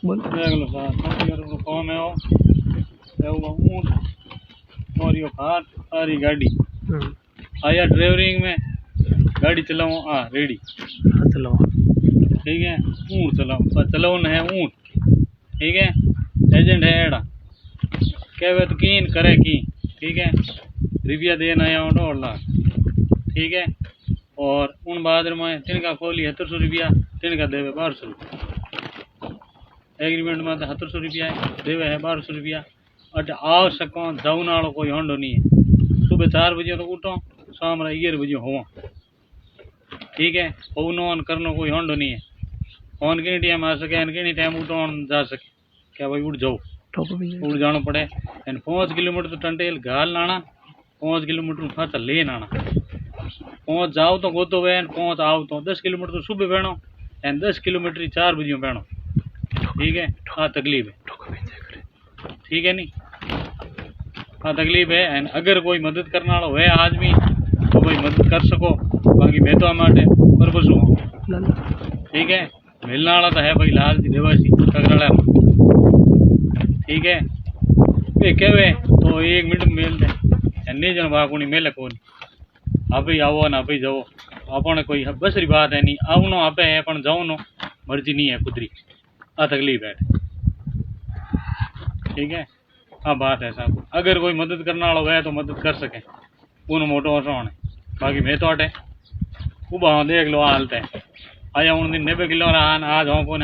बोल देख लो साहब यार वो कौन है वो ऊँट और यो खाट सारी गाड़ी आया ड्राइवरिंग में गाड़ी चलाओ रेडी चलो ठीक है ऊँट चलाओ चलाओ न है ऊँट ठीक है एजेंट है एड़ा कहवे तो कीन करे की ठीक है रिव्या देना आया हूँ 2.5 लाख ठीक है और उन बाद में तिनका खोली 700 रुपया तिनका देवे 1200 रुपया एग्रीमेंट में तो 700 रुपया देवे है 1200 रुपया अट आ सको जाऊ नालो कोई होंडो नहीं है सुबह 4 बजे तो उठो शाम 11 बजे हो ठीक है फोन ऑन करनो कोई होंडो नहीं है फोन किनी टाइम आ सके किनी टाइम उठो जा सके क्या भाई उठ जाओ उड़ जाना पड़े 5 किलोमीटर तो टंटेल घाल लाना 5 किलोमीटर फाचा ले आना 5 जाओ तो गोतो वे 5 आओ तो 10 किलोमीटर तो सुबह बहनो 10 किलोमीटर 4 बजे बहनो ठीक है हाँ तकलीफ है ठीक है नहीं हाँ तकलीफ है एंड अगर कोई मदद करने वाला है आदमी तो भाई मदद कर सको बाकी मैं तो हमारे पर बस हूँ ठीक है मिलने वाला तो है भाई लाल जी देवासी कगराड़ा ठीक है वे कहवे तो 1 मिनट में मिल दे नहीं जन भागुनी मेले को आप ही आओ ना आप ही जाओ अपने कोई बसरी बात है नहीं आवनो आपे है पण जाओ नो मर्जी नहीं है कुदरी आ तकलीफ है ठीक है हाँ बात है साहब अगर कोई मदद करने वाला है तो मदद कर सके उन मोटो होने बाकी मैं तो अटे उबा देख लो हालत है आया उन दिन 90 किलो आज हो को